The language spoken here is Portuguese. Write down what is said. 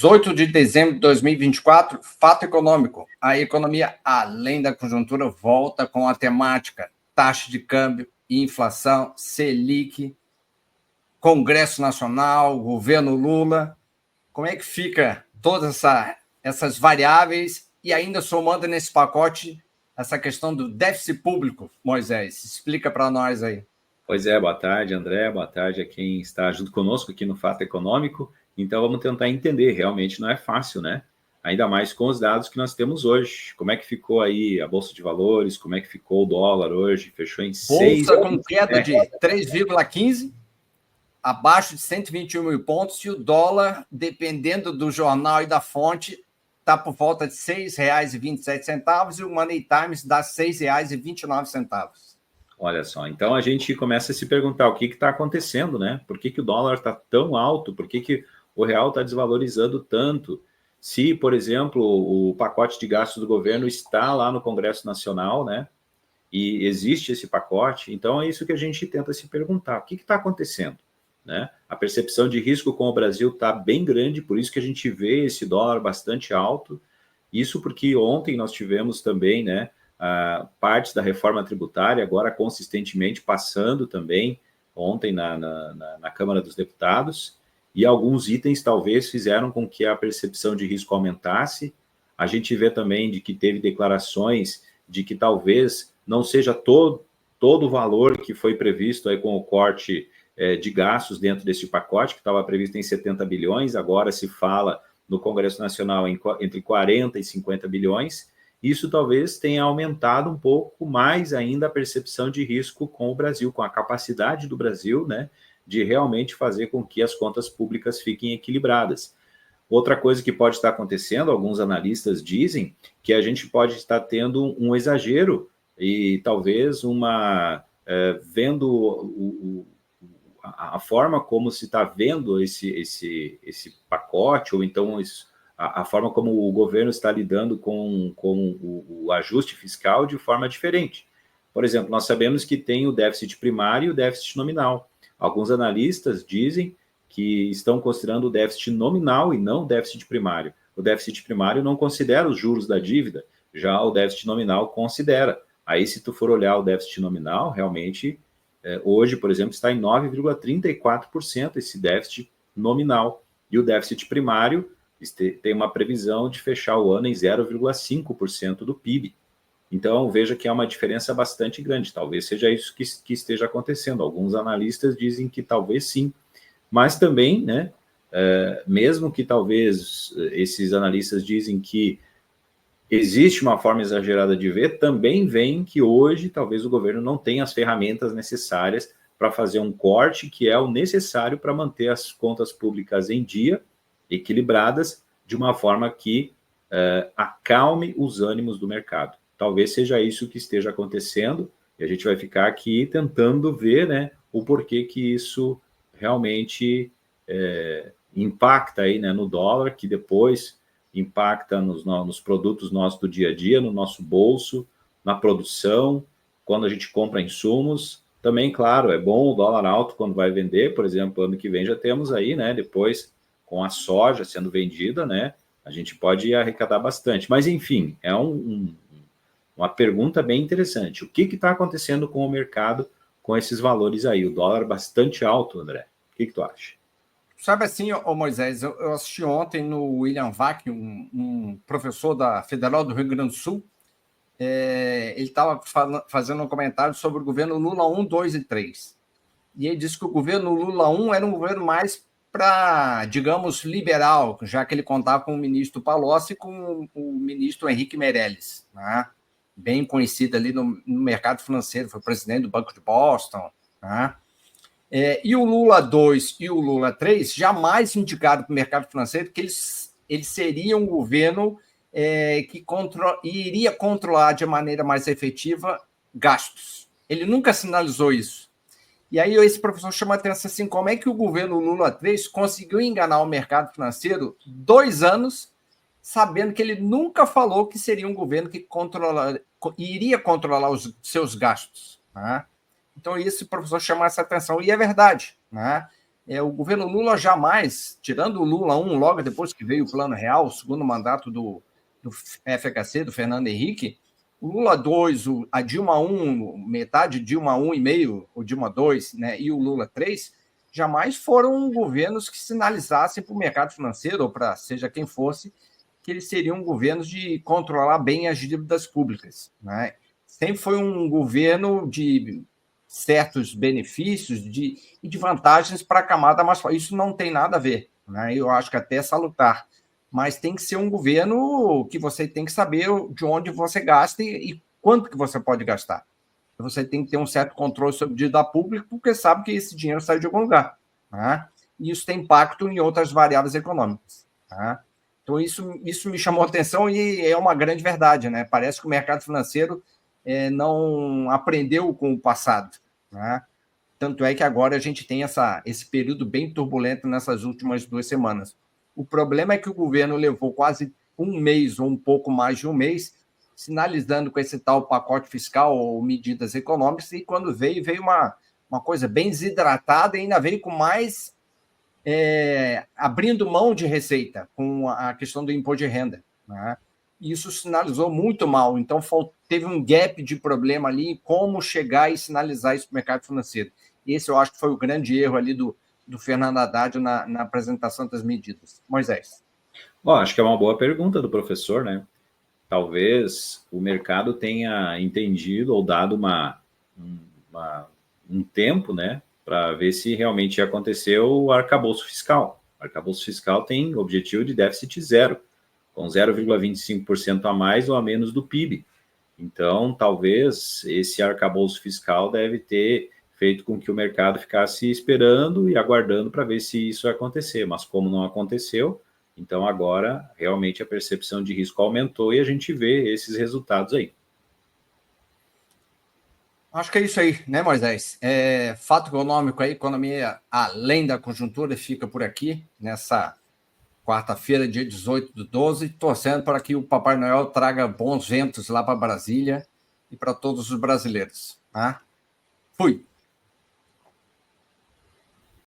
18 de dezembro de 2024, fato econômico. A economia, além da conjuntura, volta com a temática taxa de câmbio, inflação, Selic, Congresso Nacional, governo Lula. Como é que fica todas essas variáveis e ainda somando nesse pacote essa questão do déficit público, Moisés? Explica para nós aí. Pois é, boa tarde, André, boa tarde a quem está junto conosco aqui no Fato Econômico. Então, vamos tentar entender, realmente não é fácil, né? Ainda mais com os dados que nós temos hoje. Como é que ficou aí a Bolsa de Valores, como é que ficou o dólar hoje? Fechou em 6... Bolsa com queda de 3,15%, abaixo de 121 mil pontos, e o dólar, dependendo do jornal e da fonte, está por volta de R$ 6,27, e o Money Times dá R$ 6,29. Olha só, então a gente começa a se perguntar o que está acontecendo, né? Por que o dólar está tão alto? Por que o real está desvalorizando tanto? Se, por exemplo, o pacote de gastos do governo está lá no Congresso Nacional, né? E existe esse pacote, então é isso que a gente tenta se perguntar. O que está acontecendo? Né? A percepção de risco com o Brasil está bem grande, por isso que a gente vê esse dólar bastante alto. Isso porque ontem nós tivemos também, né, partes da reforma tributária, agora consistentemente passando também, ontem na Câmara dos Deputados, e alguns itens talvez fizeram com que a percepção de risco aumentasse. A gente vê também de que teve declarações de que talvez não seja todo o valor que foi previsto aí com o corte de gastos dentro desse pacote, que estava previsto em 70 bilhões, agora se fala no Congresso Nacional entre 40 e 50 bilhões, isso talvez tenha aumentado um pouco mais ainda a percepção de risco com o Brasil, com a capacidade do Brasil, né, de realmente fazer com que as contas públicas fiquem equilibradas. Outra coisa que pode estar acontecendo, alguns analistas dizem, que a gente pode estar tendo um exagero e talvez vendo a forma como se está vendo esse pacote, ou então a forma como o governo está lidando com o ajuste fiscal de forma diferente. Por exemplo, nós sabemos que tem o déficit primário e o déficit nominal. Alguns analistas dizem que estão considerando o déficit nominal e não o déficit primário. O déficit primário não considera os juros da dívida, já o déficit nominal considera. Aí, se tu for olhar o déficit nominal, realmente, hoje, por exemplo, está em 9,34% esse déficit nominal. E o déficit primário tem uma previsão de fechar o ano em 0,5% do PIB. Então, veja que há uma diferença bastante grande. Talvez seja isso que esteja acontecendo. Alguns analistas dizem que talvez sim. Mas também, né, mesmo que talvez esses analistas dizem que existe uma forma exagerada de ver, também vem que hoje talvez o governo não tenha as ferramentas necessárias para fazer um corte que é o necessário para manter as contas públicas em dia, equilibradas, de uma forma que acalme os ânimos do mercado. Talvez seja isso que esteja acontecendo, e a gente vai ficar aqui tentando ver, né, o porquê que isso realmente impacta aí, né, no dólar, que depois impacta nos produtos nossos do dia a dia, no nosso bolso, na produção, quando a gente compra insumos. Também, claro, é bom o dólar alto quando vai vender, por exemplo, ano que vem já temos aí, né, depois com a soja sendo vendida, né, a gente pode arrecadar bastante. Mas, enfim, é uma pergunta bem interessante. O que está acontecendo com o mercado com esses valores aí? O dólar bastante alto, André. O que tu acha? Sabe assim, Moisés, eu assisti ontem no William Vac, um professor da Federal do Rio Grande do Sul, ele estava fazendo um comentário sobre o governo Lula 1, 2 e 3. E ele disse que o governo Lula 1 era um governo mais para, digamos, liberal, já que ele contava com o ministro Palocci e com o ministro Henrique Meirelles, né? Bem conhecido ali no mercado financeiro, foi presidente do Banco de Boston, né? E o Lula 2 e o Lula 3 jamais indicaram para o mercado financeiro que eles seriam um governo que iria controlar de maneira mais efetiva gastos. Ele nunca sinalizou isso. E aí esse professor chama a atenção assim, como é que o governo Lula 3 conseguiu enganar o mercado financeiro 2 anos, sabendo que ele nunca falou que seria um governo que iria controlar os seus gastos, né? Então, esse professor chama essa atenção, e é verdade, né? o governo Lula jamais, tirando o Lula 1, logo depois que veio o Plano Real, o segundo mandato do FHC, do Fernando Henrique, o Lula 2, a Dilma 1, metade Dilma 1,5, o Dilma 2, né, e o Lula 3, jamais foram governos que sinalizassem para o mercado financeiro, ou para seja quem fosse, que eles seriam governos de controlar bem as dívidas públicas. Né? Sempre foi um governo de certos benefícios e de vantagens para a camada mais forte. Isso não tem nada a ver. Né? Eu acho que até é salutar. Mas tem que ser um governo que você tem que saber de onde você gasta e quanto que você pode gastar. Você tem que ter um certo controle sobre o dívida pública, porque sabe que esse dinheiro sai de algum lugar. Né? E isso tem impacto em outras variáveis econômicas. Né? Então, isso me chamou a atenção e é uma grande verdade. Né? Parece que o mercado financeiro não aprendeu com o passado. Né? Tanto é que agora a gente tem esse período bem turbulento nessas últimas 2 semanas. O problema é que o governo levou quase um mês ou um pouco mais de um mês sinalizando com esse tal pacote fiscal ou medidas econômicas, e quando veio uma coisa bem desidratada e ainda veio com mais abrindo mão de receita, com a questão do imposto de renda. Né? Isso sinalizou muito mal. Então, teve um gap de problema ali em como chegar e sinalizar isso para o mercado financeiro. Esse eu acho que foi o grande erro ali do Fernando Haddad na apresentação das medidas. Moisés. Bom, acho que é uma boa pergunta do professor, né? Talvez o mercado tenha entendido ou dado um tempo, né, para ver se realmente aconteceu o arcabouço fiscal. O arcabouço fiscal tem objetivo de déficit zero, com 0,25% a mais ou a menos do PIB. Então, talvez esse arcabouço fiscal deve ter feito com que o mercado ficasse esperando e aguardando para ver se isso ia acontecer. Mas como não aconteceu, então agora realmente a percepção de risco aumentou e a gente vê esses resultados aí. Acho que é isso aí, né, Moisés? Fato econômico aí, economia além da conjuntura, fica por aqui, nessa quarta-feira, dia 18/12, torcendo para que o Papai Noel traga bons ventos lá para Brasília e para todos os brasileiros. Tá? Fui!